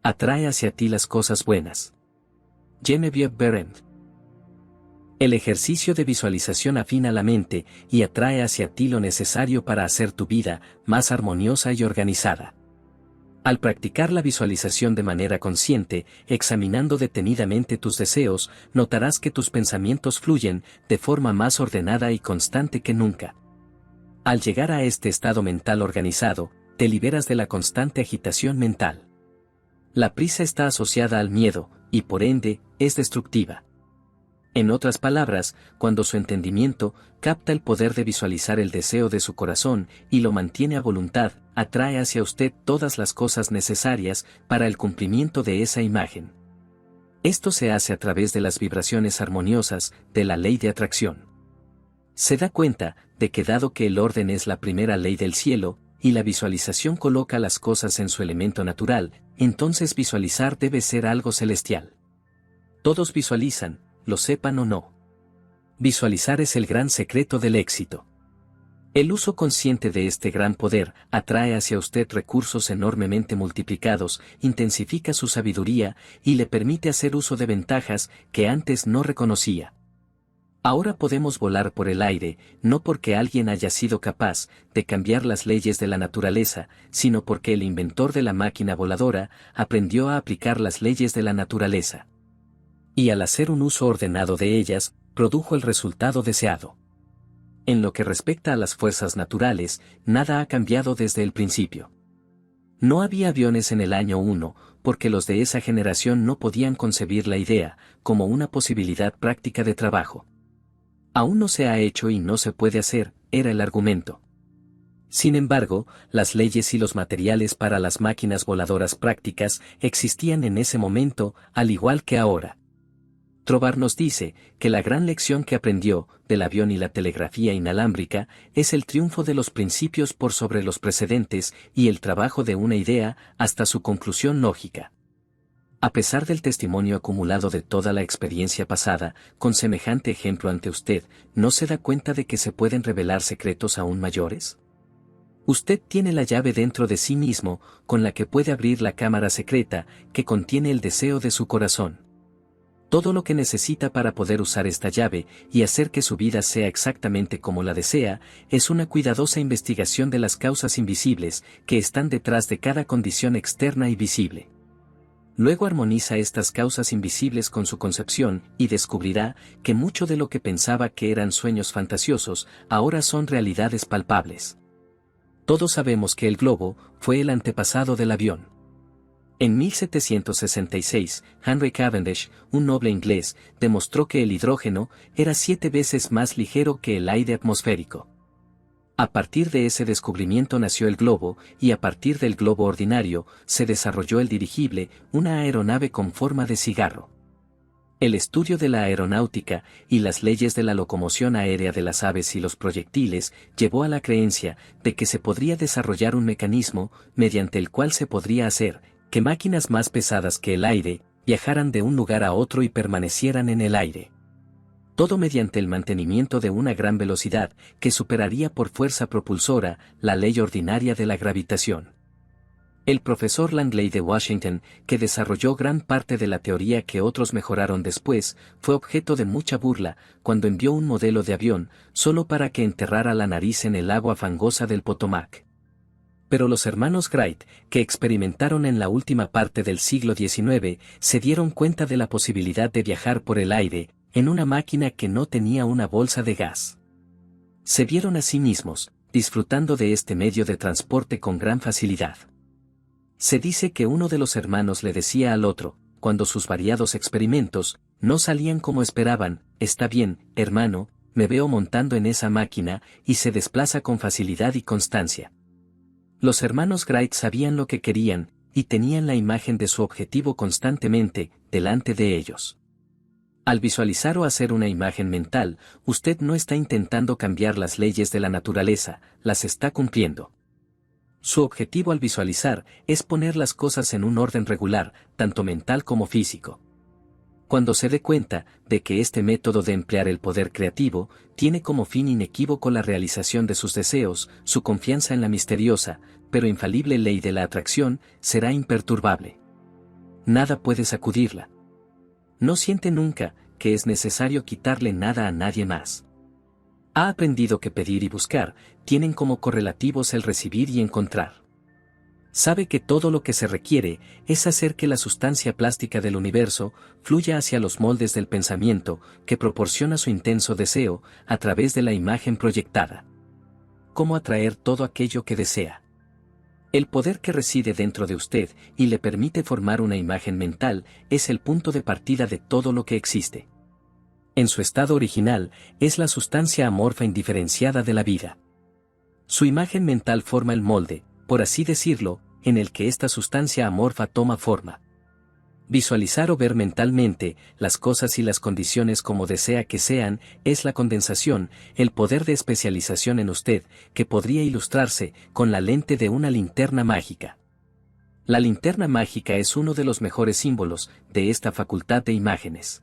Atrae hacia ti las cosas buenas. Genevieve Behrend. El ejercicio de visualización afina la mente y atrae hacia ti lo necesario para hacer tu vida más armoniosa y organizada. Al practicar la visualización de manera consciente, examinando detenidamente tus deseos, notarás que tus pensamientos fluyen de forma más ordenada y constante que nunca. Al llegar a este estado mental organizado, te liberas de la constante agitación mental. La prisa está asociada al miedo, y por ende, es destructiva. En otras palabras, cuando su entendimiento capta el poder de visualizar el deseo de su corazón y lo mantiene a voluntad, atrae hacia usted todas las cosas necesarias para el cumplimiento de esa imagen. Esto se hace a través de las vibraciones armoniosas de la ley de atracción. Se da cuenta de que dado que el orden es la primera ley del cielo, y la visualización coloca las cosas en su elemento natural, entonces visualizar debe ser algo celestial. Todos visualizan, lo sepan o no. Visualizar es el gran secreto del éxito. El uso consciente de este gran poder atrae hacia usted recursos enormemente multiplicados, intensifica su sabiduría y le permite hacer uso de ventajas que antes no reconocía. Ahora podemos volar por el aire, no porque alguien haya sido capaz de cambiar las leyes de la naturaleza, sino porque el inventor de la máquina voladora aprendió a aplicar las leyes de la naturaleza. Y al hacer un uso ordenado de ellas, produjo el resultado deseado. En lo que respecta a las fuerzas naturales, nada ha cambiado desde el principio. No había aviones en el año 1, porque los de esa generación no podían concebir la idea como una posibilidad práctica de trabajo. Aún no se ha hecho y no se puede hacer, era el argumento. Sin embargo, las leyes y los materiales para las máquinas voladoras prácticas existían en ese momento, al igual que ahora. Trovar nos dice que la gran lección que aprendió del avión y la telegrafía inalámbrica es el triunfo de los principios por sobre los precedentes y el trabajo de una idea hasta su conclusión lógica. A pesar del testimonio acumulado de toda la experiencia pasada, con semejante ejemplo ante usted, ¿no se da cuenta de que se pueden revelar secretos aún mayores? Usted tiene la llave dentro de sí mismo, con la que puede abrir la cámara secreta que contiene el deseo de su corazón. Todo lo que necesita para poder usar esta llave y hacer que su vida sea exactamente como la desea, es una cuidadosa investigación de las causas invisibles que están detrás de cada condición externa y visible. Luego armoniza estas causas invisibles con su concepción y descubrirá que mucho de lo que pensaba que eran sueños fantasiosos ahora son realidades palpables. Todos sabemos que el globo fue el antepasado del avión. En 1766, Henry Cavendish, un noble inglés, demostró que el hidrógeno era 7 veces más ligero que el aire atmosférico. A partir de ese descubrimiento nació el globo, y a partir del globo ordinario, se desarrolló el dirigible, una aeronave con forma de cigarro. El estudio de la aeronáutica y las leyes de la locomoción aérea de las aves y los proyectiles llevó a la creencia de que se podría desarrollar un mecanismo mediante el cual se podría hacer que máquinas más pesadas que el aire viajaran de un lugar a otro y permanecieran en el aire. Todo mediante el mantenimiento de una gran velocidad que superaría por fuerza propulsora la ley ordinaria de la gravitación. El profesor Langley de Washington, que desarrolló gran parte de la teoría que otros mejoraron después, fue objeto de mucha burla cuando envió un modelo de avión solo para que enterrara la nariz en el agua fangosa del Potomac. Pero los hermanos Wright, que experimentaron en la última parte del siglo XIX, se dieron cuenta de la posibilidad de viajar por el aire, en una máquina que no tenía una bolsa de gas. Se vieron a sí mismos, disfrutando de este medio de transporte con gran facilidad. Se dice que uno de los hermanos le decía al otro, cuando sus variados experimentos no salían como esperaban: «Está bien, hermano, me veo montando en esa máquina y se desplaza con facilidad y constancia». Los hermanos Wright sabían lo que querían, y tenían la imagen de su objetivo constantemente delante de ellos. Al visualizar o hacer una imagen mental, usted no está intentando cambiar las leyes de la naturaleza, las está cumpliendo. Su objetivo al visualizar es poner las cosas en un orden regular, tanto mental como físico. Cuando se dé cuenta de que este método de emplear el poder creativo tiene como fin inequívoco la realización de sus deseos, su confianza en la misteriosa, pero infalible ley de la atracción será imperturbable. nada puede sacudirla. No siente nunca que es necesario quitarle nada a nadie más. Ha aprendido que pedir y buscar tienen como correlativos el recibir y encontrar. Sabe que todo lo que se requiere es hacer que la sustancia plástica del universo fluya hacia los moldes del pensamiento que proporciona su intenso deseo a través de la imagen proyectada. ¿Cómo atraer todo aquello que desea? El poder que reside dentro de usted y le permite formar una imagen mental es el punto de partida de todo lo que existe. En su estado original, es la sustancia amorfa indiferenciada de la vida. Su imagen mental forma el molde, por así decirlo, en el que esta sustancia amorfa toma forma. Visualizar o ver mentalmente las cosas y las condiciones como desea que sean es la condensación, el poder de especialización en usted, que podría ilustrarse con la lente de una linterna mágica. La linterna mágica es uno de los mejores símbolos de esta facultad de imágenes.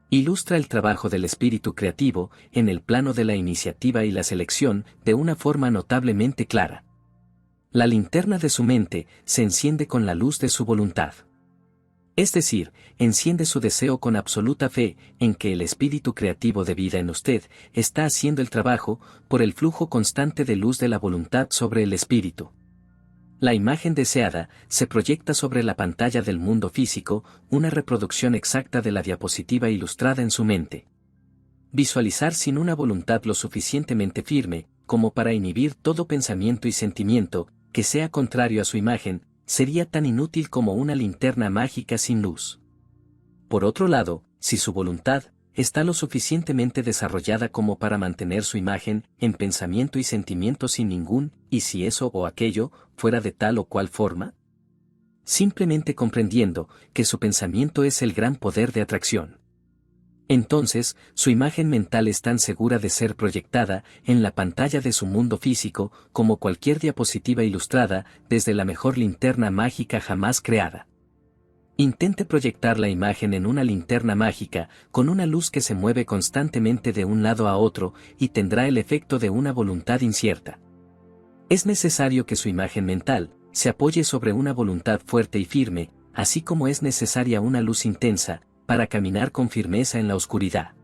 Ilustra el trabajo del espíritu creativo en el plano de la iniciativa y la selección de una forma notablemente clara. La linterna de su mente se enciende con la luz de su voluntad. Es decir, enciende su deseo con absoluta fe en que el espíritu creativo de vida en usted está haciendo el trabajo por el flujo constante de luz de la voluntad sobre el espíritu. La imagen deseada se proyecta sobre la pantalla del mundo físico, una reproducción exacta de la diapositiva ilustrada en su mente. Visualizar sin una voluntad lo suficientemente firme, como para inhibir todo pensamiento y sentimiento, que sea contrario a su imagen, sería tan inútil como una linterna mágica sin luz. Por otro lado, si su voluntad está lo suficientemente desarrollada como para mantener su imagen en pensamiento y sentimiento sin ningún, y si eso o aquello fuera de tal o cual forma, simplemente comprendiendo que su pensamiento es el gran poder de atracción. Entonces, su imagen mental es tan segura de ser proyectada en la pantalla de su mundo físico como cualquier diapositiva ilustrada desde la mejor linterna mágica jamás creada. Intente proyectar la imagen en una linterna mágica con una luz que se mueve constantemente de un lado a otro y tendrá el efecto de una voluntad incierta. Es necesario que su imagen mental se apoye sobre una voluntad fuerte y firme, así como es necesaria una luz intensa, para caminar con firmeza en la oscuridad.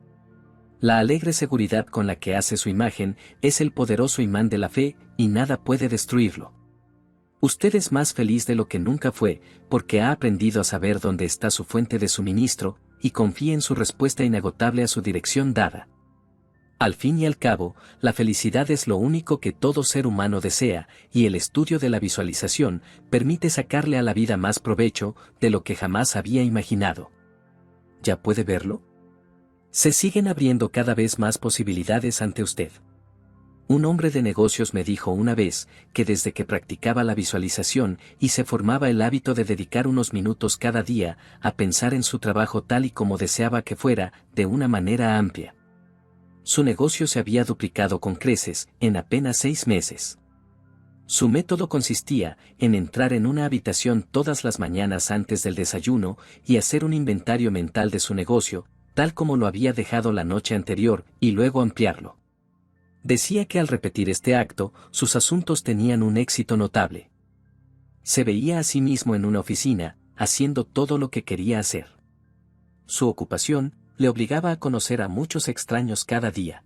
La alegre seguridad con la que hace su imagen es el poderoso imán de la fe, y nada puede destruirlo. Usted es más feliz de lo que nunca fue, porque ha aprendido a saber dónde está su fuente de suministro, y confía en su respuesta inagotable a su dirección dada. Al fin y al cabo, la felicidad es lo único que todo ser humano desea, y el estudio de la visualización permite sacarle a la vida más provecho de lo que jamás había imaginado. ¿Ya puede verlo? Se siguen abriendo cada vez más posibilidades ante usted. Un hombre de negocios me dijo una vez que desde que practicaba la visualización y se formaba el hábito de dedicar unos minutos cada día a pensar en su trabajo tal y como deseaba que fuera, de una manera amplia, su negocio se había duplicado con creces en apenas 6 meses. Su método consistía en entrar en una habitación todas las mañanas antes del desayuno y hacer un inventario mental de su negocio, tal como lo había dejado la noche anterior, y luego ampliarlo. Decía que al repetir este acto, sus asuntos tenían un éxito notable. Se veía a sí mismo en una oficina, haciendo todo lo que quería hacer. Su ocupación le obligaba a conocer a muchos extraños cada día.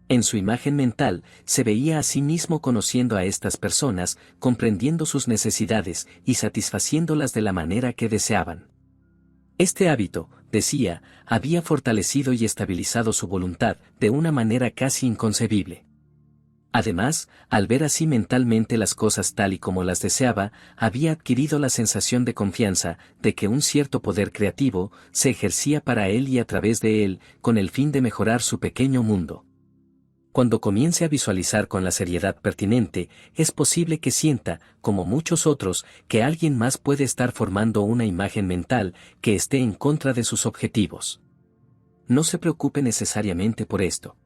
En su imagen mental, se veía a sí mismo conociendo a estas personas, comprendiendo sus necesidades y satisfaciéndolas de la manera que deseaban. Este hábito, decía, había fortalecido y estabilizado su voluntad de una manera casi inconcebible. Además, al ver así mentalmente las cosas tal y como las deseaba, había adquirido la sensación de confianza de que un cierto poder creativo se ejercía para él y a través de él, con el fin de mejorar su pequeño mundo. Cuando comience a visualizar con la seriedad pertinente, es posible que sienta, como muchos otros, que alguien más puede estar formando una imagen mental que esté en contra de sus objetivos. No se preocupe necesariamente por esto.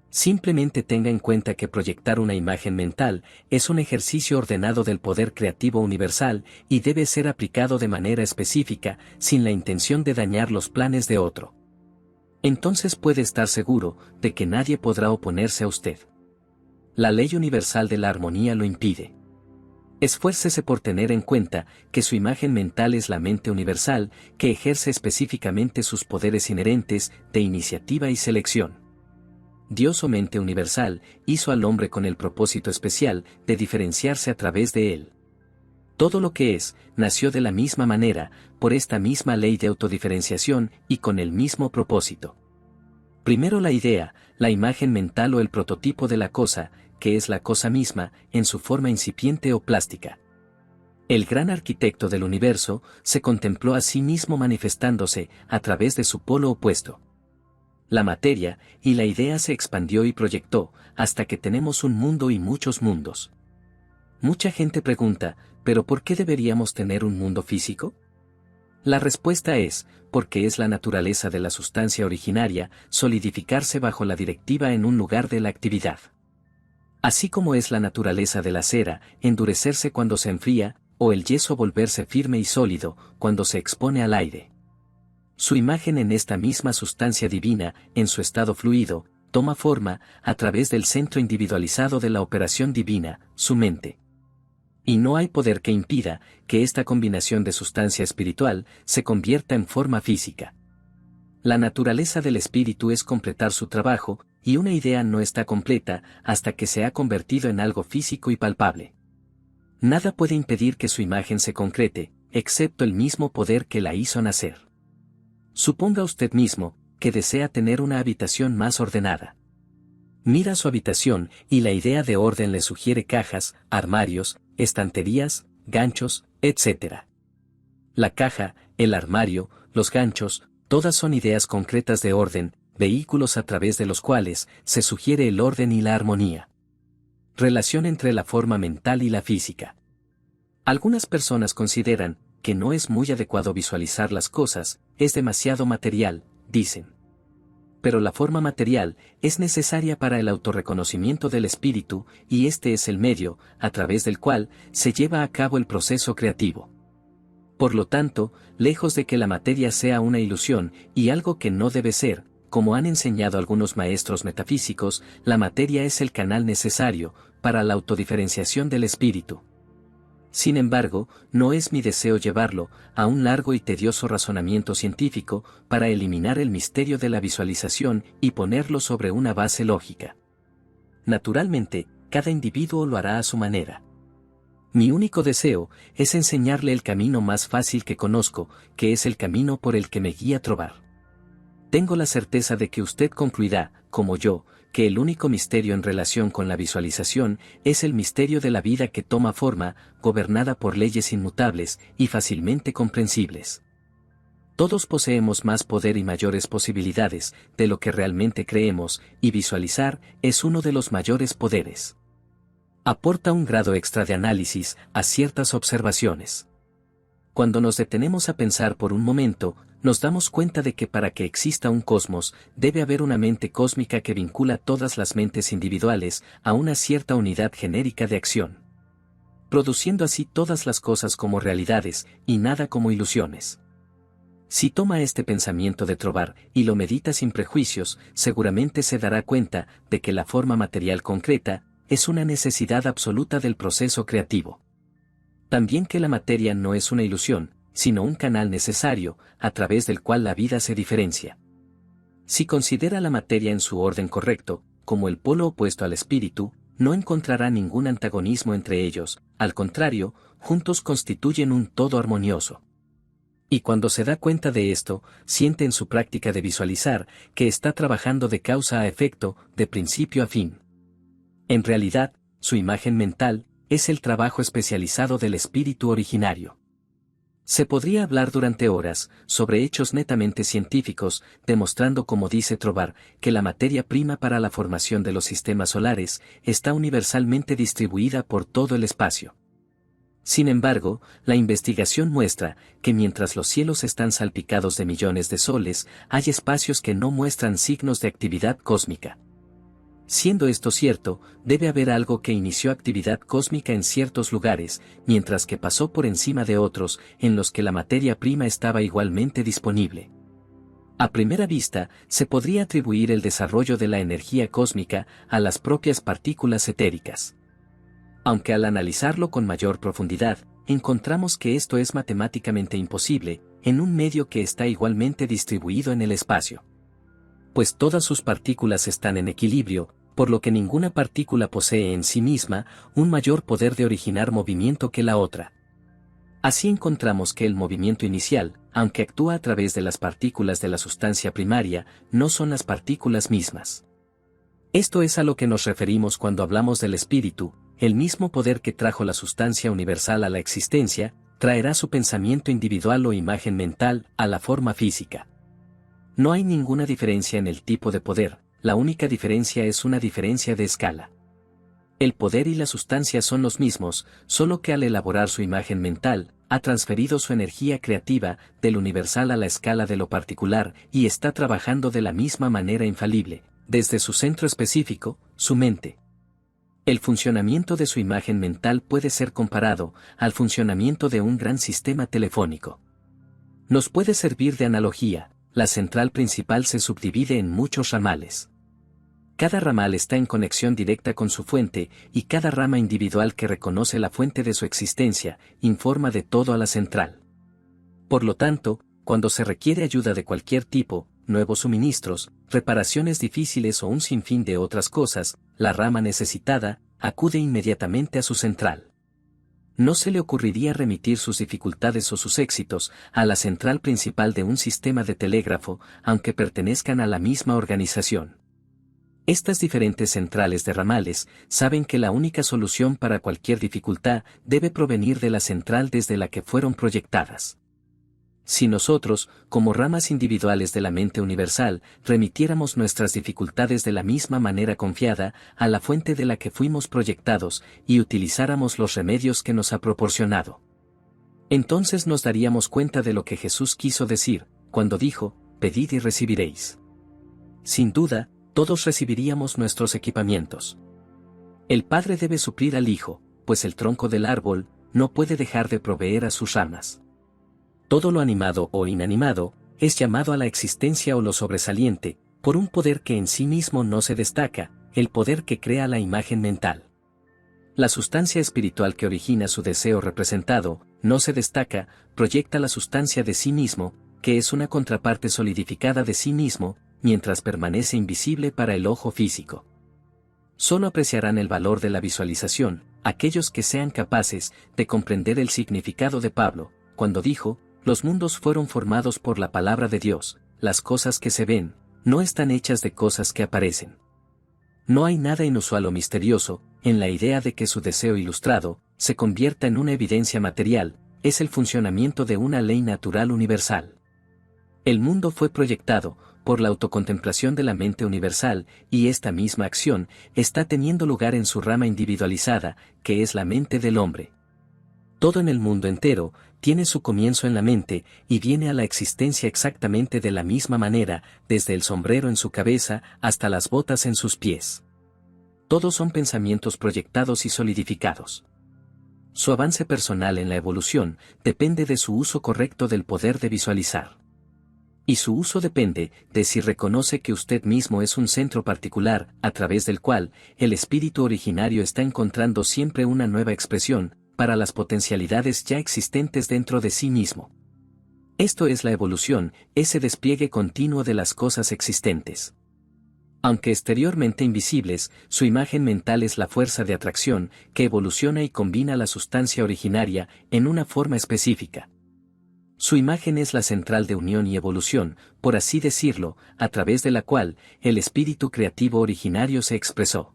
Simplemente tenga en cuenta que proyectar una imagen mental es un ejercicio ordenado del poder creativo universal y debe ser aplicado de manera específica, sin la intención de dañar los planes de otro. Entonces puede estar seguro de que nadie podrá oponerse a usted. La ley universal de la armonía lo impide. Esfuércese por tener en cuenta que su imagen mental es la mente universal que ejerce específicamente sus poderes inherentes de iniciativa y selección. Dios o mente universal hizo al hombre con el propósito especial de diferenciarse a través de él. Todo lo que es, nació de la misma manera, por esta misma ley de autodiferenciación y con el mismo propósito. Primero la idea, la imagen mental o el prototipo de la cosa, que es la cosa misma, en su forma incipiente o plástica. El gran arquitecto del universo se contempló a sí mismo manifestándose a través de su polo opuesto. La materia y la idea se expandió y proyectó, hasta que tenemos un mundo y muchos mundos. Mucha gente pregunta, ¿pero por qué deberíamos tener un mundo físico? La respuesta es, porque es la naturaleza de la sustancia originaria solidificarse bajo la directiva en un lugar de la actividad. Así como es la naturaleza de la cera endurecerse cuando se enfría, o el yeso volverse firme y sólido cuando se expone al aire. Su imagen en esta misma sustancia divina, en su estado fluido, toma forma a través del centro individualizado de la operación divina, su mente. Y no hay poder que impida que esta combinación de sustancia espiritual se convierta en forma física. La naturaleza del espíritu es completar su trabajo, y una idea no está completa hasta que se ha convertido en algo físico y palpable. Nada puede impedir que su imagen se concrete, excepto el mismo poder que la hizo nacer. Suponga usted mismo que desea tener una habitación más ordenada. Mira su habitación y la idea de orden le sugiere cajas, armarios, estanterías, ganchos, etc. La caja, el armario, los ganchos, todas son ideas concretas de orden, vehículos a través de los cuales se sugiere el orden y la armonía. Relación entre la forma mental y la física. Algunas personas consideran que no es muy adecuado visualizar las cosas, es demasiado material, dicen. Pero la forma material es necesaria para el autorreconocimiento del espíritu y este es el medio a través del cual se lleva a cabo el proceso creativo. Por lo tanto, lejos de que la materia sea una ilusión y algo que no debe ser, como han enseñado algunos maestros metafísicos, la materia es el canal necesario para la autodiferenciación del espíritu. Sin embargo, no es mi deseo llevarlo a un largo y tedioso razonamiento científico para eliminar el misterio de la visualización y ponerlo sobre una base lógica. Naturalmente, cada individuo lo hará a su manera. Mi único deseo es enseñarle el camino más fácil que conozco, que es el camino por el que me guía Trovar. Tengo la certeza de que usted concluirá, como yo, que el único misterio en relación con la visualización es el misterio de la vida que toma forma, gobernada por leyes inmutables y fácilmente comprensibles. Todos poseemos más poder y mayores posibilidades de lo que realmente creemos, y visualizar es uno de los mayores poderes. Aporta un grado extra de análisis a ciertas observaciones. Cuando nos detenemos a pensar por un momento, nos damos cuenta de que para que exista un cosmos, debe haber una mente cósmica que vincula todas las mentes individuales a una cierta unidad genérica de acción, produciendo así todas las cosas como realidades y nada como ilusiones. Si toma este pensamiento de Trovar y lo medita sin prejuicios, seguramente se dará cuenta de que la forma material concreta es una necesidad absoluta del proceso creativo. También que la materia no es una ilusión, sino un canal necesario, a través del cual la vida se diferencia. Si considera la materia en su orden correcto, como el polo opuesto al espíritu, no encontrará ningún antagonismo entre ellos, al contrario, juntos constituyen un todo armonioso. Y cuando se da cuenta de esto, siente en su práctica de visualizar que está trabajando de causa a efecto, de principio a fin. En realidad, su imagen mental es el trabajo especializado del espíritu originario. Se podría hablar durante horas sobre hechos netamente científicos, demostrando, como dice Trovar, que la materia prima para la formación de los sistemas solares está universalmente distribuida por todo el espacio. Sin embargo, la investigación muestra que mientras los cielos están salpicados de millones de soles, hay espacios que no muestran signos de actividad cósmica. Siendo esto cierto, debe haber algo que inició actividad cósmica en ciertos lugares, mientras que pasó por encima de otros en los que la materia prima estaba igualmente disponible. A primera vista, se podría atribuir el desarrollo de la energía cósmica a las propias partículas etéricas. Aunque al analizarlo con mayor profundidad, encontramos que esto es matemáticamente imposible, en un medio que está igualmente distribuido en el espacio. Pues todas sus partículas están en equilibrio, por lo que ninguna partícula posee en sí misma un mayor poder de originar movimiento que la otra. Así encontramos que el movimiento inicial, aunque actúa a través de las partículas de la sustancia primaria, no son las partículas mismas. Esto es a lo que nos referimos cuando hablamos del espíritu. El mismo poder que trajo la sustancia universal a la existencia, traerá su pensamiento individual o imagen mental a la forma física. No hay ninguna diferencia en el tipo de poder, la única diferencia es una diferencia de escala. El poder y la sustancia son los mismos, solo que al elaborar su imagen mental, ha transferido su energía creativa del universal a la escala de lo particular y está trabajando de la misma manera infalible, desde su centro específico, su mente. El funcionamiento de su imagen mental puede ser comparado al funcionamiento de un gran sistema telefónico. Nos puede servir de analogía, la central principal se subdivide en muchos ramales. Cada ramal está en conexión directa con su fuente y cada rama individual que reconoce la fuente de su existencia, informa de todo a la central. Por lo tanto, cuando se requiere ayuda de cualquier tipo, nuevos suministros, reparaciones difíciles o un sinfín de otras cosas, la rama necesitada, acude inmediatamente a su central. No se le ocurriría remitir sus dificultades o sus éxitos a la central principal de un sistema de telégrafo, aunque pertenezcan a la misma organización. Estas diferentes centrales de ramales saben que la única solución para cualquier dificultad debe provenir de la central desde la que fueron proyectadas. Si nosotros, como ramas individuales de la mente universal, remitiéramos nuestras dificultades de la misma manera confiada a la fuente de la que fuimos proyectados y utilizáramos los remedios que nos ha proporcionado, entonces nos daríamos cuenta de lo que Jesús quiso decir, cuando dijo, «Pedid y recibiréis». Sin duda, todos recibiríamos nuestros equipamientos. El Padre debe suplir al Hijo, pues el tronco del árbol no puede dejar de proveer a sus ramas. Todo lo animado o inanimado es llamado a la existencia o lo sobresaliente, por un poder que en sí mismo no se destaca, el poder que crea la imagen mental. La sustancia espiritual que origina su deseo representado, no se destaca, proyecta la sustancia de sí mismo, que es una contraparte solidificada de sí mismo, mientras permanece invisible para el ojo físico. Solo apreciarán el valor de la visualización, aquellos que sean capaces de comprender el significado de Pablo, cuando dijo, los mundos fueron formados por la palabra de Dios, las cosas que se ven, no están hechas de cosas que aparecen. No hay nada inusual o misterioso en la idea de que su deseo ilustrado se convierta en una evidencia material, es el funcionamiento de una ley natural universal. El mundo fue proyectado por la autocontemplación de la mente universal y esta misma acción está teniendo lugar en su rama individualizada, que es la mente del hombre. Todo en el mundo entero tiene su comienzo en la mente y viene a la existencia exactamente de la misma manera, desde el sombrero en su cabeza hasta las botas en sus pies. Todos son pensamientos proyectados y solidificados. Su avance personal en la evolución depende de su uso correcto del poder de visualizar. Y su uso depende de si reconoce que usted mismo es un centro particular, a través del cual el espíritu originario está encontrando siempre una nueva expresión, para las potencialidades ya existentes dentro de sí mismo. Esto es la evolución, ese despliegue continuo de las cosas existentes. Aunque exteriormente invisibles, su imagen mental es la fuerza de atracción que evoluciona y combina la sustancia originaria en una forma específica. Su imagen es la central de unión y evolución, por así decirlo, a través de la cual el espíritu creativo originario se expresó.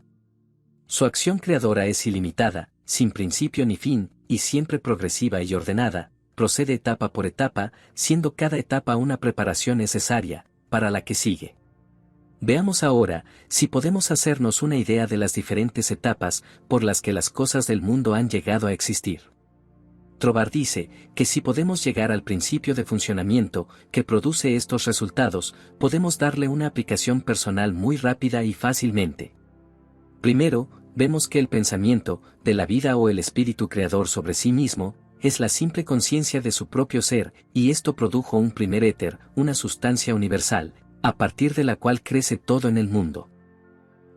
Su acción creadora es ilimitada, sin principio ni fin, y siempre progresiva y ordenada, procede etapa por etapa, siendo cada etapa una preparación necesaria para la que sigue. Veamos ahora si podemos hacernos una idea de las diferentes etapas por las que las cosas del mundo han llegado a existir. Trovar dice que si podemos llegar al principio de funcionamiento que produce estos resultados, podemos darle una aplicación personal muy rápida y fácilmente. Primero, vemos que el pensamiento de la vida o el espíritu creador sobre sí mismo es la simple conciencia de su propio ser, y esto produjo un primer éter, una sustancia universal, a partir de la cual crece todo en el mundo.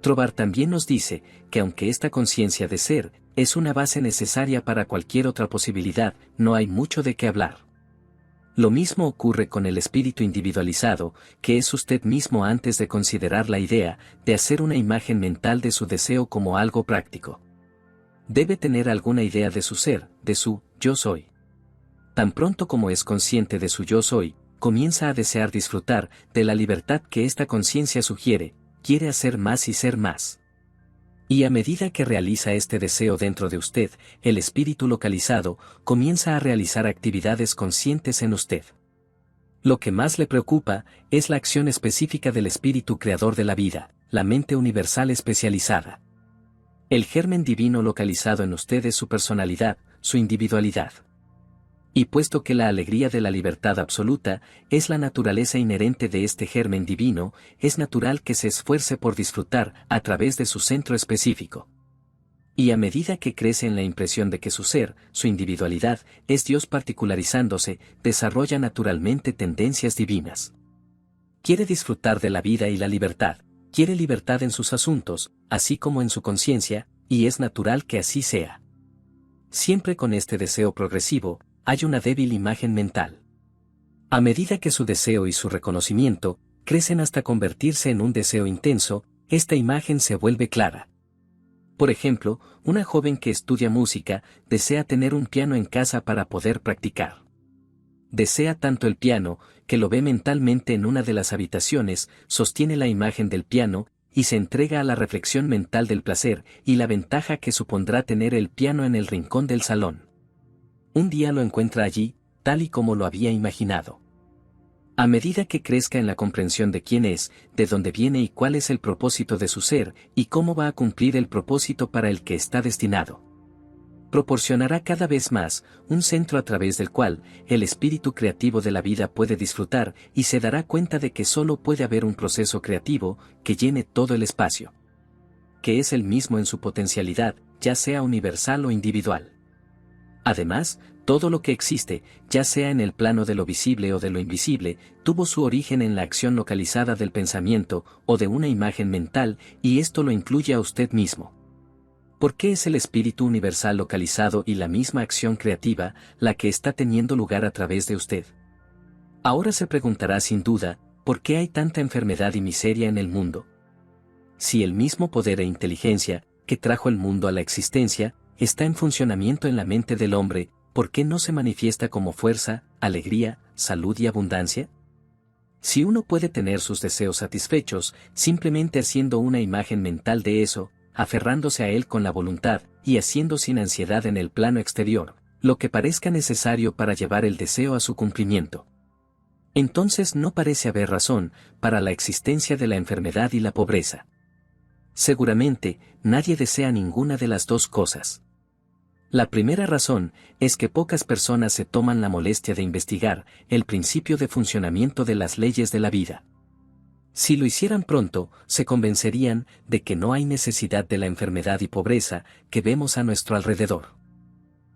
Trovar también nos dice que aunque esta conciencia de ser es una base necesaria para cualquier otra posibilidad, no hay mucho de qué hablar. Lo mismo ocurre con el espíritu individualizado, que es usted mismo antes de considerar la idea de hacer una imagen mental de su deseo como algo práctico. Debe tener alguna idea de su ser, de su yo soy. Tan pronto como es consciente de su yo soy, comienza a desear disfrutar de la libertad que esta conciencia sugiere, quiere hacer más y ser más. Y a medida que realiza este deseo dentro de usted, el espíritu localizado comienza a realizar actividades conscientes en usted. Lo que más le preocupa es la acción específica del espíritu creador de la vida, la mente universal especializada. El germen divino localizado en usted es su personalidad, su individualidad. Y puesto que la alegría de la libertad absoluta es la naturaleza inherente de este germen divino, es natural que se esfuerce por disfrutar a través de su centro específico. Y a medida que crece en la impresión de que su ser, su individualidad, es Dios particularizándose, desarrolla naturalmente tendencias divinas. Quiere disfrutar de la vida y la libertad, quiere libertad en sus asuntos, así como en su conciencia, y es natural que así sea. Siempre con este deseo progresivo, hay una débil imagen mental. A medida que su deseo y su reconocimiento crecen hasta convertirse en un deseo intenso, esta imagen se vuelve clara. Por ejemplo, una joven que estudia música desea tener un piano en casa para poder practicar. Desea tanto el piano, que lo ve mentalmente en una de las habitaciones, sostiene la imagen del piano, y se entrega a la reflexión mental del placer y la ventaja que supondrá tener el piano en el rincón del salón. Un día lo encuentra allí, tal y como lo había imaginado. A medida que crezca en la comprensión de quién es, de dónde viene y cuál es el propósito de su ser, y cómo va a cumplir el propósito para el que está destinado, proporcionará cada vez más un centro a través del cual el espíritu creativo de la vida puede disfrutar y se dará cuenta de que solo puede haber un proceso creativo que llene todo el espacio, que es el mismo en su potencialidad, ya sea universal o individual. Además, todo lo que existe, ya sea en el plano de lo visible o de lo invisible, tuvo su origen en la acción localizada del pensamiento o de una imagen mental, y esto lo incluye a usted mismo. ¿Por qué es el espíritu universal localizado y la misma acción creativa la que está teniendo lugar a través de usted? Ahora se preguntará sin duda, ¿por qué hay tanta enfermedad y miseria en el mundo? Si el mismo poder e inteligencia que trajo el mundo a la existencia está en funcionamiento en la mente del hombre, ¿por qué no se manifiesta como fuerza, alegría, salud y abundancia? Si uno puede tener sus deseos satisfechos simplemente haciendo una imagen mental de eso, aferrándose a él con la voluntad y haciendo sin ansiedad en el plano exterior lo que parezca necesario para llevar el deseo a su cumplimiento, entonces no parece haber razón para la existencia de la enfermedad y la pobreza. Seguramente, nadie desea ninguna de las dos cosas. La primera razón es que pocas personas se toman la molestia de investigar el principio de funcionamiento de las leyes de la vida. Si lo hicieran pronto, se convencerían de que no hay necesidad de la enfermedad y pobreza que vemos a nuestro alrededor.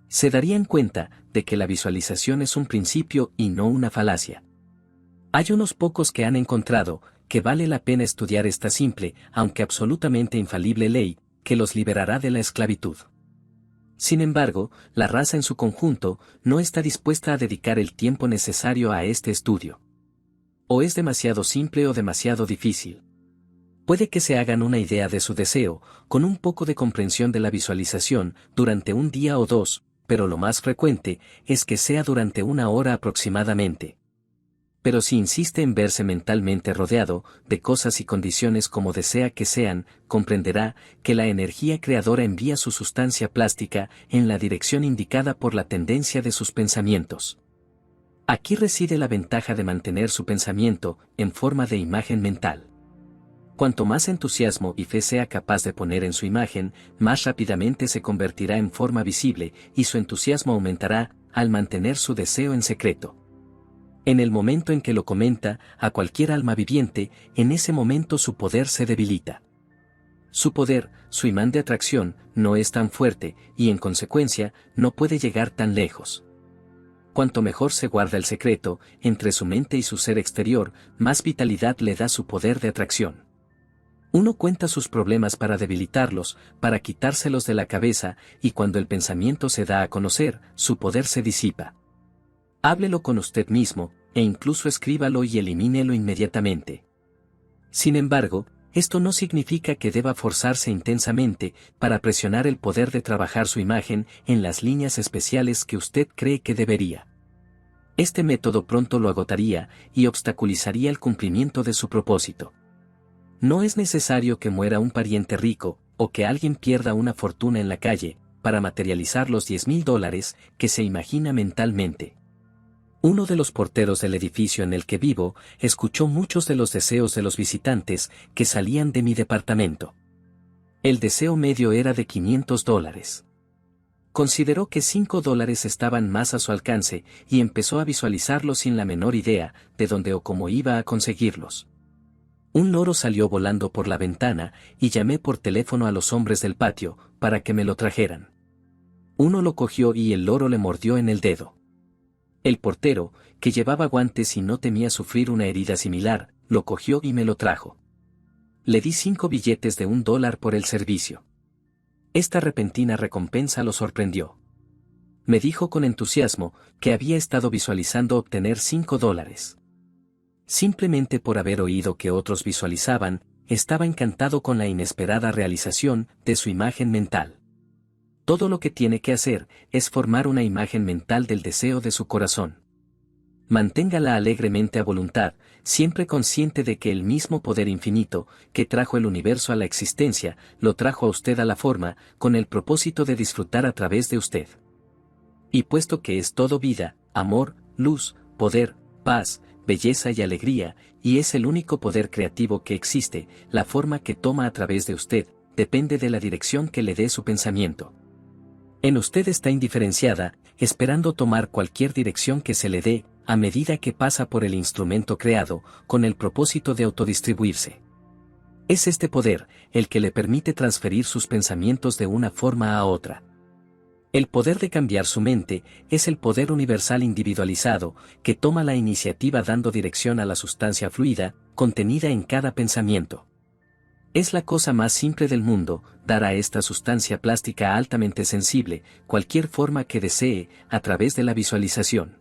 Se darían cuenta de que la visualización es un principio y no una falacia. Hay unos pocos que han encontrado que vale la pena estudiar esta simple, aunque absolutamente infalible ley, que los liberará de la esclavitud. Sin embargo, la raza en su conjunto no está dispuesta a dedicar el tiempo necesario a este estudio. O es demasiado simple o demasiado difícil. Puede que se hagan una idea de su deseo, con un poco de comprensión de la visualización, durante un día o dos, pero lo más frecuente es que sea durante una hora aproximadamente. Pero si insiste en verse mentalmente rodeado de cosas y condiciones como desea que sean, comprenderá que la energía creadora envía su sustancia plástica en la dirección indicada por la tendencia de sus pensamientos. Aquí reside la ventaja de mantener su pensamiento en forma de imagen mental. Cuanto más entusiasmo y fe sea capaz de poner en su imagen, más rápidamente se convertirá en forma visible y su entusiasmo aumentará al mantener su deseo en secreto. En el momento en que lo comenta a cualquier alma viviente, en ese momento su poder se debilita. Su poder, su imán de atracción, no es tan fuerte y en consecuencia no puede llegar tan lejos. Cuanto mejor se guarda el secreto entre su mente y su ser exterior, más vitalidad le da su poder de atracción. Uno cuenta sus problemas para debilitarlos, para quitárselos de la cabeza, y cuando el pensamiento se da a conocer, su poder se disipa. Háblelo con usted mismo, e incluso escríbalo y elimínelo inmediatamente. Sin embargo, esto no significa que deba forzarse intensamente para presionar el poder de trabajar su imagen en las líneas especiales que usted cree que debería. Este método pronto lo agotaría y obstaculizaría el cumplimiento de su propósito. No es necesario que muera un pariente rico, o que alguien pierda una fortuna en la calle, para materializar los $10,000 que se imagina mentalmente. Uno de los porteros del edificio en el que vivo escuchó muchos de los deseos de los visitantes que salían de mi departamento. El deseo medio era de $500. Consideró que $5 estaban más a su alcance y empezó a visualizarlos sin la menor idea de dónde o cómo iba a conseguirlos. Un loro salió volando por la ventana y llamé por teléfono a los hombres del patio para que me lo trajeran. Uno lo cogió y el loro le mordió en el dedo. El portero, que llevaba guantes y no temía sufrir una herida similar, lo cogió y me lo trajo. Le di 5 billetes de $1 por el servicio. Esta repentina recompensa lo sorprendió. Me dijo con entusiasmo que había estado visualizando obtener $5. Simplemente por haber oído que otros visualizaban, estaba encantado con la inesperada realización de su imagen mental. Todo lo que tiene que hacer es formar una imagen mental del deseo de su corazón. Manténgala alegremente a voluntad, siempre consciente de que el mismo poder infinito que trajo el universo a la existencia, lo trajo a usted a la forma, con el propósito de disfrutar a través de usted. Y puesto que es todo vida, amor, luz, poder, paz, belleza y alegría, y es el único poder creativo que existe, la forma que toma a través de usted, depende de la dirección que le dé su pensamiento. En usted está indiferenciada, esperando tomar cualquier dirección que se le dé, a medida que pasa por el instrumento creado, con el propósito de autodistribuirse. Es este poder, el que le permite transferir sus pensamientos de una forma a otra. El poder de cambiar su mente es el poder universal individualizado, que toma la iniciativa dando dirección a la sustancia fluida, contenida en cada pensamiento. Es la cosa más simple del mundo, dar a esta sustancia plástica altamente sensible, cualquier forma que desee, a través de la visualización.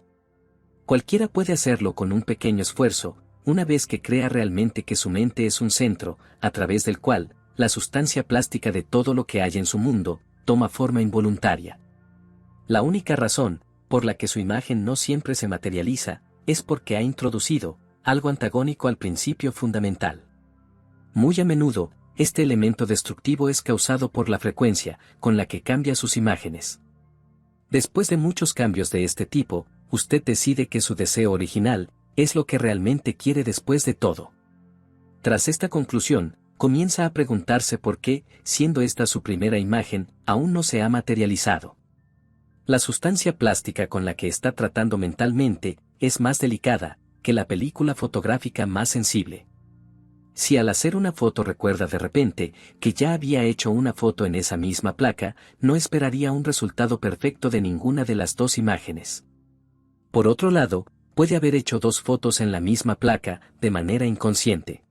Cualquiera puede hacerlo con un pequeño esfuerzo, una vez que crea realmente que su mente es un centro, a través del cual, la sustancia plástica de todo lo que hay en su mundo, toma forma involuntaria. La única razón, por la que su imagen no siempre se materializa, es porque ha introducido algo antagónico al principio fundamental. Muy a menudo, este elemento destructivo es causado por la frecuencia con la que cambia sus imágenes. Después de muchos cambios de este tipo, usted decide que su deseo original es lo que realmente quiere después de todo. Tras esta conclusión, comienza a preguntarse por qué, siendo esta su primera imagen, aún no se ha materializado. La sustancia plástica con la que está tratando mentalmente es más delicada que la película fotográfica más sensible. Si al hacer una foto recuerda de repente que ya había hecho una foto en esa misma placa, no esperaría un resultado perfecto de ninguna de las dos imágenes. Por otro lado, puede haber hecho 2 fotos en la misma placa, de manera inconsciente.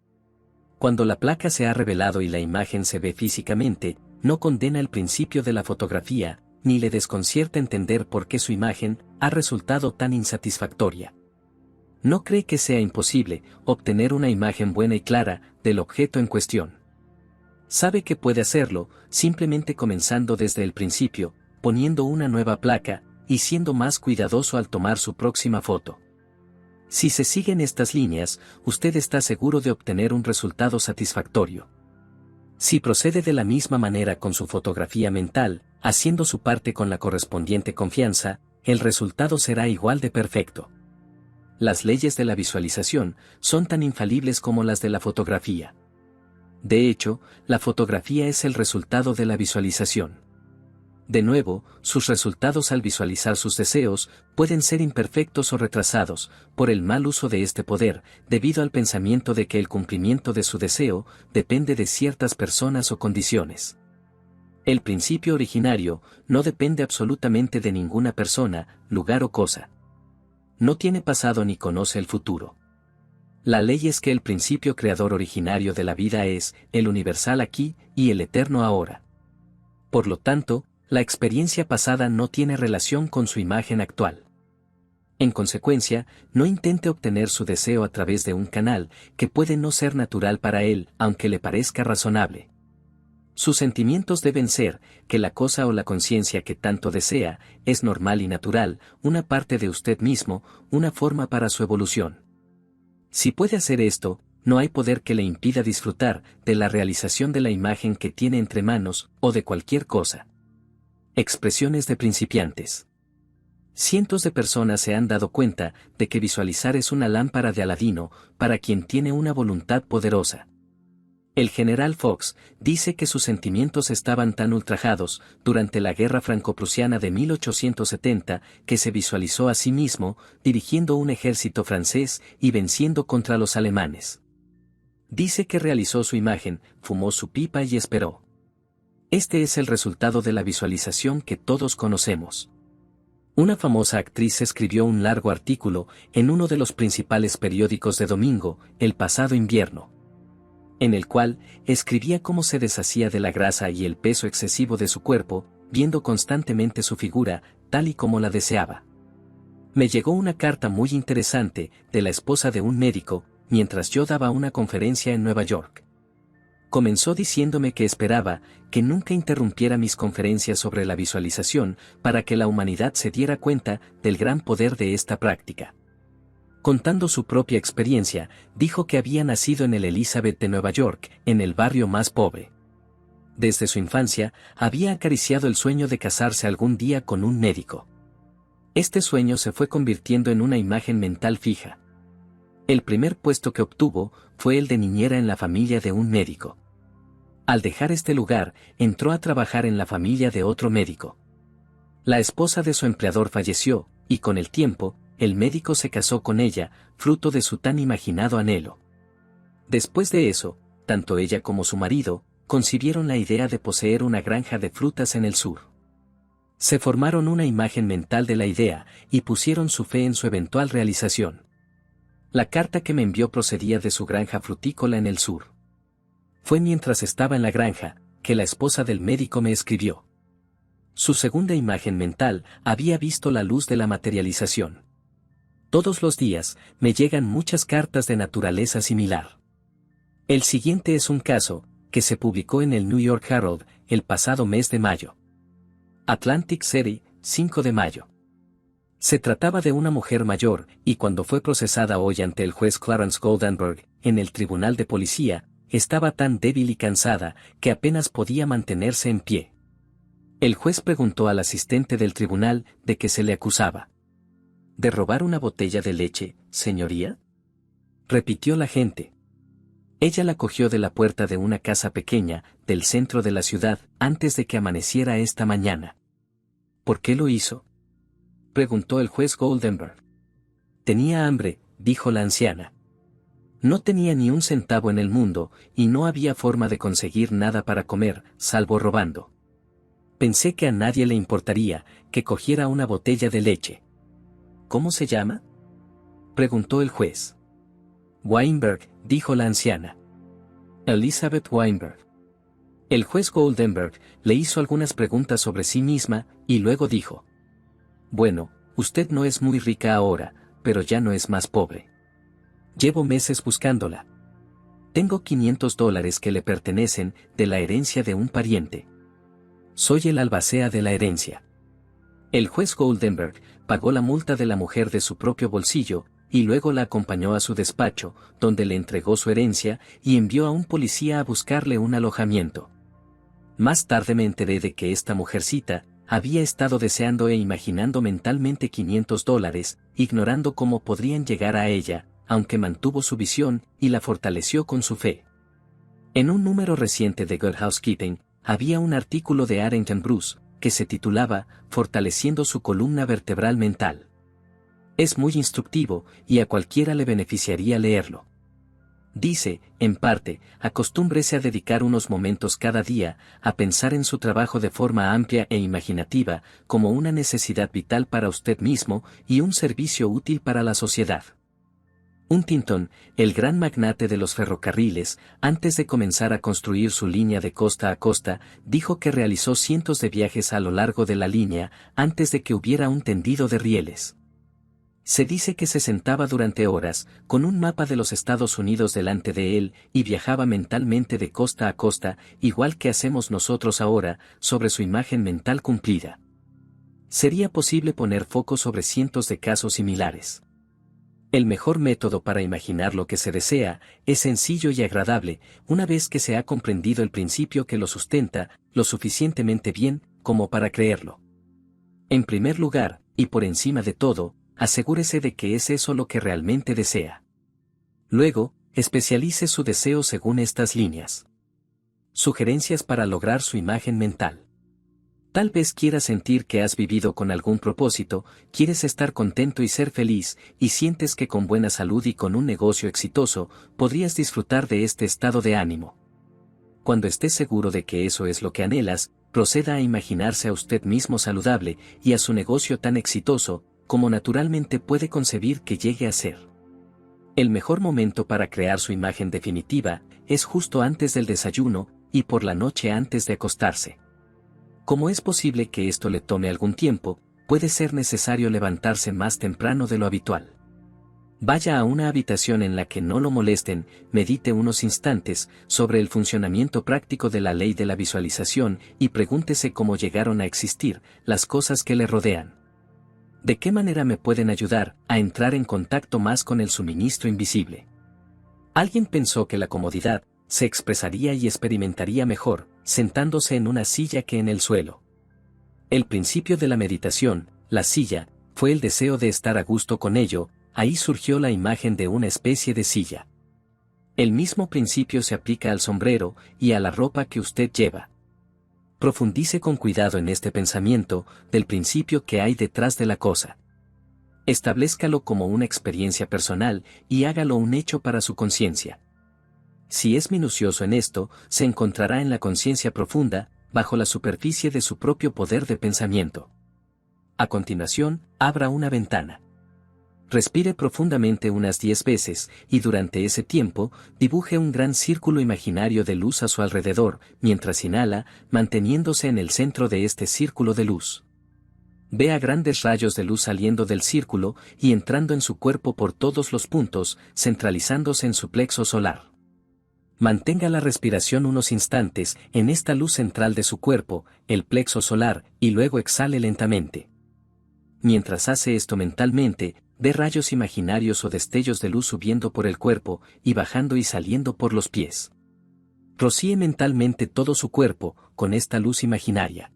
Cuando la placa se ha revelado y la imagen se ve físicamente, no condena el principio de la fotografía, ni le desconcierta entender por qué su imagen ha resultado tan insatisfactoria. No cree que sea imposible obtener una imagen buena y clara del objeto en cuestión. Sabe que puede hacerlo, simplemente comenzando desde el principio, poniendo una nueva placa, y siendo más cuidadoso al tomar su próxima foto. Si se siguen estas líneas, usted está seguro de obtener un resultado satisfactorio. Si procede de la misma manera con su fotografía mental, haciendo su parte con la correspondiente confianza, el resultado será igual de perfecto. Las leyes de la visualización son tan infalibles como las de la fotografía. De hecho, la fotografía es el resultado de la visualización. De nuevo, sus resultados al visualizar sus deseos pueden ser imperfectos o retrasados por el mal uso de este poder, debido al pensamiento de que el cumplimiento de su deseo depende de ciertas personas o condiciones. El principio originario no depende absolutamente de ninguna persona, lugar o cosa. No tiene pasado ni conoce el futuro. La ley es que el principio creador originario de la vida es el universal aquí y el eterno ahora. Por lo tanto, la experiencia pasada no tiene relación con su imagen actual. En consecuencia, no intente obtener su deseo a través de un canal que puede no ser natural para él, aunque le parezca razonable. Sus sentimientos deben ser que la cosa o la conciencia que tanto desea es normal y natural, una parte de usted mismo, una forma para su evolución. Si puede hacer esto, no hay poder que le impida disfrutar de la realización de la imagen que tiene entre manos o de cualquier cosa. Expresiones de principiantes. Cientos de personas se han dado cuenta de que visualizar es una lámpara de Aladino para quien tiene una voluntad poderosa. El general Fox dice que sus sentimientos estaban tan ultrajados durante la guerra franco-prusiana de 1870 que se visualizó a sí mismo dirigiendo un ejército francés y venciendo contra los alemanes. Dice que realizó su imagen, fumó su pipa y esperó. Este es el resultado de la visualización que todos conocemos. Una famosa actriz escribió un largo artículo en uno de los principales periódicos de domingo, el pasado invierno, en el cual escribía cómo se deshacía de la grasa y el peso excesivo de su cuerpo, viendo constantemente su figura, tal y como la deseaba. Me llegó una carta muy interesante de la esposa de un médico, mientras yo daba una conferencia en Nueva York. Comenzó diciéndome que esperaba que nunca interrumpiera mis conferencias sobre la visualización para que la humanidad se diera cuenta del gran poder de esta práctica. Contando su propia experiencia, dijo que había nacido en el Elizabeth de Nueva York, en el barrio más pobre. Desde su infancia, había acariciado el sueño de casarse algún día con un médico. Este sueño se fue convirtiendo en una imagen mental fija. El primer puesto que obtuvo fue el de niñera en la familia de un médico. Al dejar este lugar, entró a trabajar en la familia de otro médico. La esposa de su empleador falleció, y con el tiempo, el médico se casó con ella, fruto de su tan imaginado anhelo. Después de eso, tanto ella como su marido, concibieron la idea de poseer una granja de frutas en el sur. Se formaron una imagen mental de la idea, y pusieron su fe en su eventual realización. La carta que me envió procedía de su granja frutícola en el sur. Fue mientras estaba en la granja, que la esposa del médico me escribió. Su segunda imagen mental había visto la luz de la materialización. Todos los días, me llegan muchas cartas de naturaleza similar. El siguiente es un caso, que se publicó en el New York Herald, el pasado mes de mayo. Atlantic City, 5 de mayo. Se trataba de una mujer mayor, y cuando fue procesada hoy ante el juez Clarence Goldenberg, en el tribunal de policía, estaba tan débil y cansada, que apenas podía mantenerse en pie. El juez preguntó al asistente del tribunal de qué se le acusaba. ¿De robar una botella de leche, señoría?, repitió la gente. Ella la cogió de la puerta de una casa pequeña, del centro de la ciudad, antes de que amaneciera esta mañana. ¿Por qué lo hizo?, preguntó el juez Goldenberg. Tenía hambre, dijo la anciana. No tenía ni un centavo en el mundo, y no había forma de conseguir nada para comer, salvo robando. Pensé que a nadie le importaría que cogiera una botella de leche. ¿Cómo se llama?, preguntó el juez. Weinberg, dijo la anciana. Elizabeth Weinberg. El juez Goldenberg le hizo algunas preguntas sobre sí misma, y luego dijo: Bueno, usted no es muy rica ahora, pero ya no es más pobre. Llevo meses buscándola. Tengo $500 que le pertenecen de la herencia de un pariente. Soy el albacea de la herencia. El juez Goldenberg pagó la multa de la mujer de su propio bolsillo, y luego la acompañó a su despacho, donde le entregó su herencia y envió a un policía a buscarle un alojamiento. Más tarde me enteré de que esta mujercita había estado deseando e imaginando mentalmente $500, ignorando cómo podrían llegar a ella, aunque mantuvo su visión y la fortaleció con su fe. En un número reciente de Good Housekeeping, había un artículo de Arrington Bruce, que se titulaba Fortaleciendo su columna vertebral mental. Es muy instructivo, y a cualquiera le beneficiaría leerlo. Dice, en parte, acostúmbrese a dedicar unos momentos cada día a pensar en su trabajo de forma amplia e imaginativa, como una necesidad vital para usted mismo y un servicio útil para la sociedad. Huntington, el gran magnate de los ferrocarriles, antes de comenzar a construir su línea de costa a costa, dijo que realizó cientos de viajes a lo largo de la línea antes de que hubiera un tendido de rieles. Se dice que se sentaba durante horas, con un mapa de los Estados Unidos delante de él, y viajaba mentalmente de costa a costa, igual que hacemos nosotros ahora, sobre su imagen mental cumplida. Sería posible poner foco sobre cientos de casos similares. El mejor método para imaginar lo que se desea es sencillo y agradable, una vez que se ha comprendido el principio que lo sustenta, lo suficientemente bien como para creerlo. En primer lugar, y por encima de todo, asegúrese de que es eso lo que realmente desea. Luego, especialice su deseo según estas líneas. Sugerencias para lograr su imagen mental. Tal vez quieras sentir que has vivido con algún propósito, quieres estar contento y ser feliz, y sientes que con buena salud y con un negocio exitoso, podrías disfrutar de este estado de ánimo. Cuando estés seguro de que eso es lo que anhelas, proceda a imaginarse a usted mismo saludable y a su negocio tan exitoso, como naturalmente puede concebir que llegue a ser. El mejor momento para crear su imagen definitiva es justo antes del desayuno y por la noche antes de acostarse. Como es posible que esto le tome algún tiempo, puede ser necesario levantarse más temprano de lo habitual. Vaya a una habitación en la que no lo molesten, medite unos instantes sobre el funcionamiento práctico de la ley de la visualización y pregúntese cómo llegaron a existir las cosas que le rodean. ¿De qué manera me pueden ayudar a entrar en contacto más con el suministro invisible? Alguien pensó que la comodidad se expresaría y experimentaría mejor, sentándose en una silla que en el suelo. El principio de la meditación, la silla, fue el deseo de estar a gusto con ello, ahí surgió la imagen de una especie de silla. El mismo principio se aplica al sombrero y a la ropa que usted lleva. Profundice con cuidado en este pensamiento del principio que hay detrás de la cosa. Establezcalo como una experiencia personal y hágalo un hecho para su conciencia. Si es minucioso en esto, se encontrará en la conciencia profunda, bajo la superficie de su propio poder de pensamiento. A continuación, abra una ventana. Respire profundamente unas 10 veces, y durante ese tiempo, dibuje un gran círculo imaginario de luz a su alrededor, mientras inhala, manteniéndose en el centro de este círculo de luz. Vea grandes rayos de luz saliendo del círculo y entrando en su cuerpo por todos los puntos, centralizándose en su plexo solar. Mantenga la respiración unos instantes en esta luz central de su cuerpo, el plexo solar, y luego exhale lentamente. Mientras hace esto mentalmente, ve rayos imaginarios o destellos de luz subiendo por el cuerpo y bajando y saliendo por los pies. Rocíe mentalmente todo su cuerpo con esta luz imaginaria.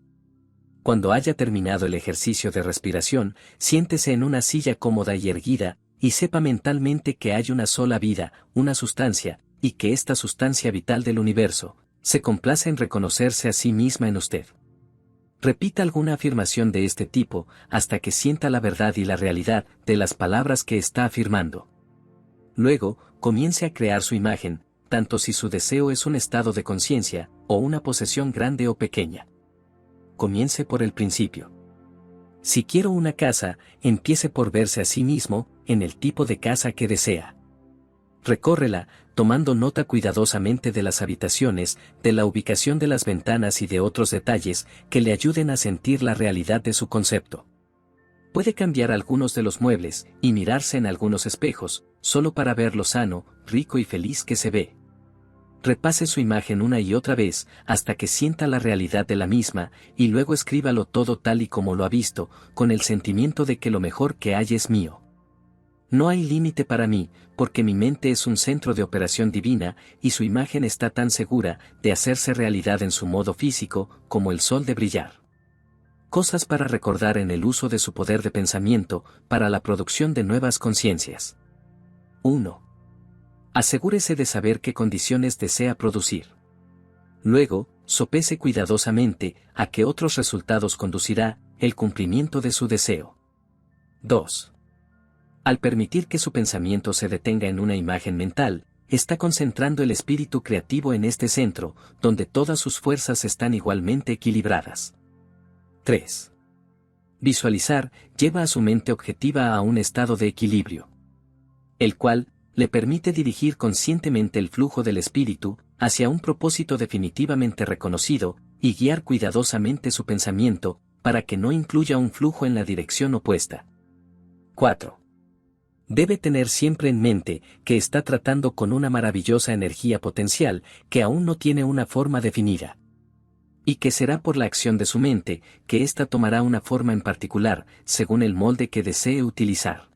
Cuando haya terminado el ejercicio de respiración, siéntese en una silla cómoda y erguida, y sepa mentalmente que hay una sola vida, una sustancia, y que esta sustancia vital del universo, se complace en reconocerse a sí misma en usted. Repita alguna afirmación de este tipo, hasta que sienta la verdad y la realidad de las palabras que está afirmando. Luego, comience a crear su imagen, tanto si su deseo es un estado de conciencia, o una posesión grande o pequeña. Comience por el principio. Si quiero una casa, empiece por verse a sí mismo, en el tipo de casa que desea. Recórrela, tomando nota cuidadosamente de las habitaciones, de la ubicación de las ventanas y de otros detalles que le ayuden a sentir la realidad de su concepto. Puede cambiar algunos de los muebles y mirarse en algunos espejos, solo para ver lo sano, rico y feliz que se ve. Repase su imagen una y otra vez hasta que sienta la realidad de la misma y luego escríbalo todo tal y como lo ha visto, con el sentimiento de que lo mejor que hay es mío. No hay límite para mí, porque mi mente es un centro de operación divina, y su imagen está tan segura de hacerse realidad en su modo físico, como el sol de brillar. Cosas para recordar en el uso de su poder de pensamiento, para la producción de nuevas conciencias. 1. Asegúrese de saber qué condiciones desea producir. Luego, sopese cuidadosamente a qué otros resultados conducirá el cumplimiento de su deseo. 2. Al permitir que su pensamiento se detenga en una imagen mental, está concentrando el espíritu creativo en este centro, donde todas sus fuerzas están igualmente equilibradas. 3. Visualizar lleva a su mente objetiva a un estado de equilibrio, el cual le permite dirigir conscientemente el flujo del espíritu hacia un propósito definitivamente reconocido y guiar cuidadosamente su pensamiento para que no incluya un flujo en la dirección opuesta. 4. Debe tener siempre en mente que está tratando con una maravillosa energía potencial que aún no tiene una forma definida. Y que será por la acción de su mente que ésta tomará una forma en particular, según el molde que desee utilizar.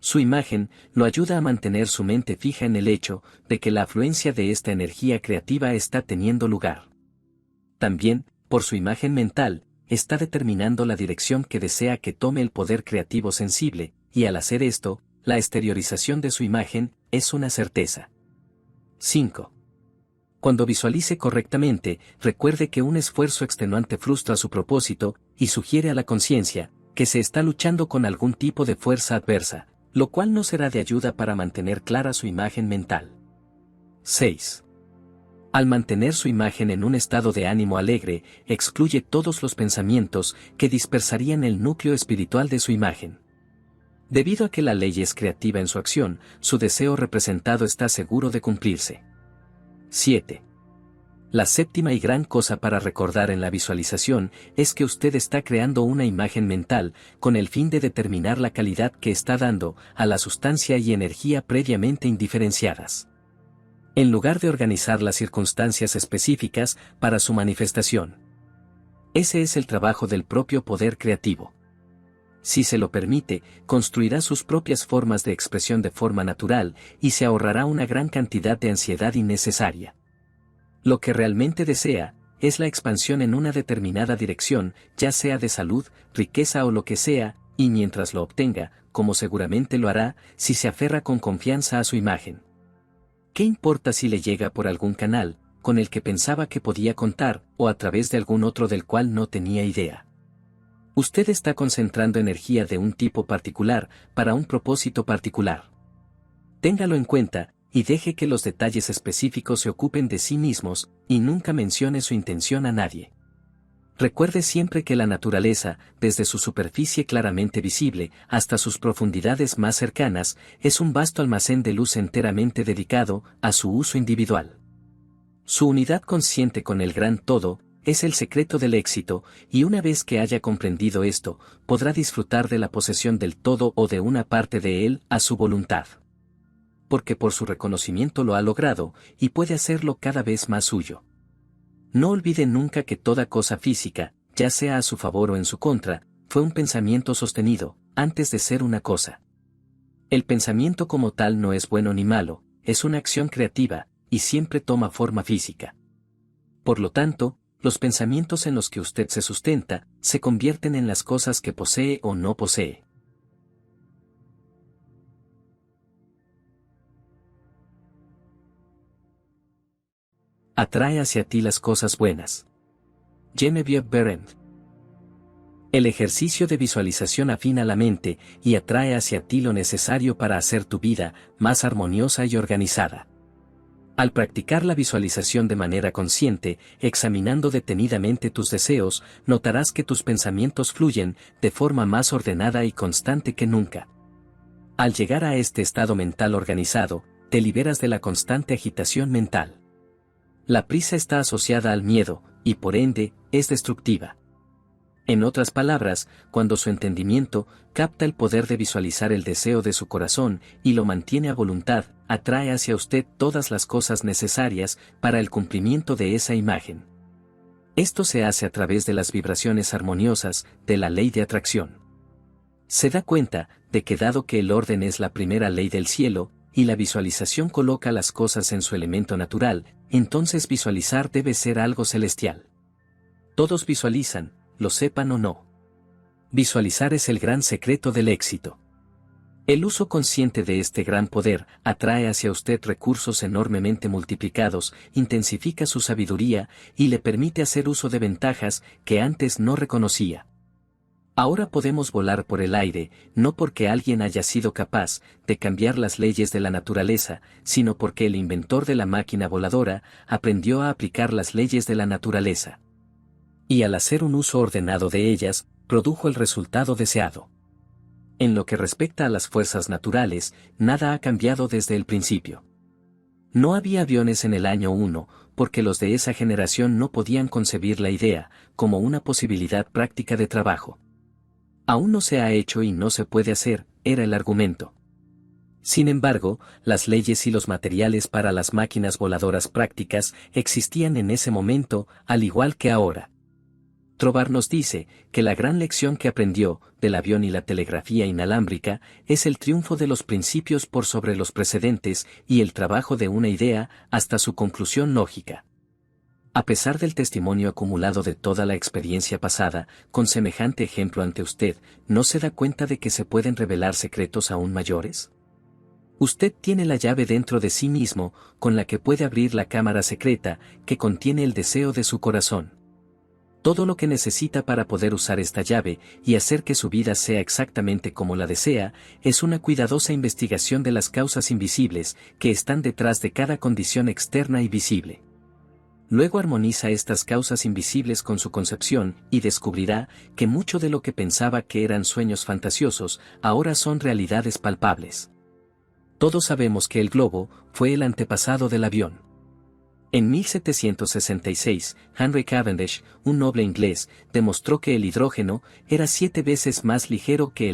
Su imagen lo ayuda a mantener su mente fija en el hecho de que la afluencia de esta energía creativa está teniendo lugar. También, por su imagen mental, está determinando la dirección que desea que tome el poder creativo sensible, y al hacer esto, la exteriorización de su imagen es una certeza. 5. Cuando visualice correctamente, recuerde que un esfuerzo extenuante frustra su propósito y sugiere a la conciencia que se está luchando con algún tipo de fuerza adversa, lo cual no será de ayuda para mantener clara su imagen mental. 6. Al mantener su imagen en un estado de ánimo alegre, excluye todos los pensamientos que dispersarían el núcleo espiritual de su imagen. Debido a que la ley es creativa en su acción, su deseo representado está seguro de cumplirse. 7. La séptima y gran cosa para recordar en la visualización es que usted está creando una imagen mental con el fin de determinar la calidad que está dando a la sustancia y energía previamente indiferenciadas, en lugar de organizar las circunstancias específicas para su manifestación. Ese es el trabajo del propio poder creativo. Si se lo permite, construirá sus propias formas de expresión de forma natural y se ahorrará una gran cantidad de ansiedad innecesaria. Lo que realmente desea es la expansión en una determinada dirección, ya sea de salud, riqueza o lo que sea, y mientras lo obtenga, como seguramente lo hará, si se aferra con confianza a su imagen. ¿Qué importa si le llega por algún canal, con el que pensaba que podía contar, o a través de algún otro del cual no tenía idea? Usted está concentrando energía de un tipo particular para un propósito particular. Téngalo en cuenta, y deje que los detalles específicos se ocupen de sí mismos, y nunca mencione su intención a nadie. Recuerde siempre que la naturaleza, desde su superficie claramente visible hasta sus profundidades más cercanas, es un vasto almacén de luz enteramente dedicado a su uso individual. Su unidad consciente con el gran todo es el secreto del éxito, y una vez que haya comprendido esto, podrá disfrutar de la posesión del todo o de una parte de él a su voluntad. Porque por su reconocimiento lo ha logrado, y puede hacerlo cada vez más suyo. No olvide nunca que toda cosa física, ya sea a su favor o en su contra, fue un pensamiento sostenido, antes de ser una cosa. El pensamiento como tal no es bueno ni malo, es una acción creativa, y siempre toma forma física. Por lo tanto, los pensamientos en los que usted se sustenta, se convierten en las cosas que posee o no posee. Atrae hacia ti las cosas buenas. Genevieve Behrend. El ejercicio de visualización afina la mente y atrae hacia ti lo necesario para hacer tu vida más armoniosa y organizada. Al practicar la visualización de manera consciente, examinando detenidamente tus deseos, notarás que tus pensamientos fluyen de forma más ordenada y constante que nunca. Al llegar a este estado mental organizado, te liberas de la constante agitación mental. La prisa está asociada al miedo, y por ende, es destructiva. En otras palabras, cuando su entendimiento capta el poder de visualizar el deseo de su corazón y lo mantiene a voluntad, atrae hacia usted todas las cosas necesarias para el cumplimiento de esa imagen. Esto se hace a través de las vibraciones armoniosas de la ley de atracción. Se da cuenta de que dado que el orden es la primera ley del cielo, y la visualización coloca las cosas en su elemento natural, entonces visualizar debe ser algo celestial. Todos visualizan, lo sepan o no. Visualizar es el gran secreto del éxito. El uso consciente de este gran poder atrae hacia usted recursos enormemente multiplicados, intensifica su sabiduría y le permite hacer uso de ventajas que antes no reconocía. Ahora podemos volar por el aire, no porque alguien haya sido capaz de cambiar las leyes de la naturaleza, sino porque el inventor de la máquina voladora aprendió a aplicar las leyes de la naturaleza. Y al hacer un uso ordenado de ellas, produjo el resultado deseado. En lo que respecta a las fuerzas naturales, nada ha cambiado desde el principio. No había aviones en el año 1, porque los de esa generación no podían concebir la idea como una posibilidad práctica de trabajo. Aún no se ha hecho y no se puede hacer, era el argumento. Sin embargo, las leyes y los materiales para las máquinas voladoras prácticas existían en ese momento, al igual que ahora. Trovar nos dice que la gran lección que aprendió del avión y la telegrafía inalámbrica es el triunfo de los principios por sobre los precedentes y el trabajo de una idea hasta su conclusión lógica. A pesar del testimonio acumulado de toda la experiencia pasada, con semejante ejemplo ante usted, ¿no se da cuenta de que se pueden revelar secretos aún mayores? Usted tiene la llave dentro de sí mismo, con la que puede abrir la cámara secreta, que contiene el deseo de su corazón. Todo lo que necesita para poder usar esta llave y hacer que su vida sea exactamente como la desea, es una cuidadosa investigación de las causas invisibles que están detrás de cada condición externa y visible. Luego armoniza estas causas invisibles con su concepción y descubrirá que mucho de lo que pensaba que eran sueños fantasiosos, ahora son realidades palpables. Todos sabemos que el globo fue el antepasado del avión. En 1766, Henry Cavendish, un noble inglés, demostró que el hidrógeno era 7 veces más ligero que el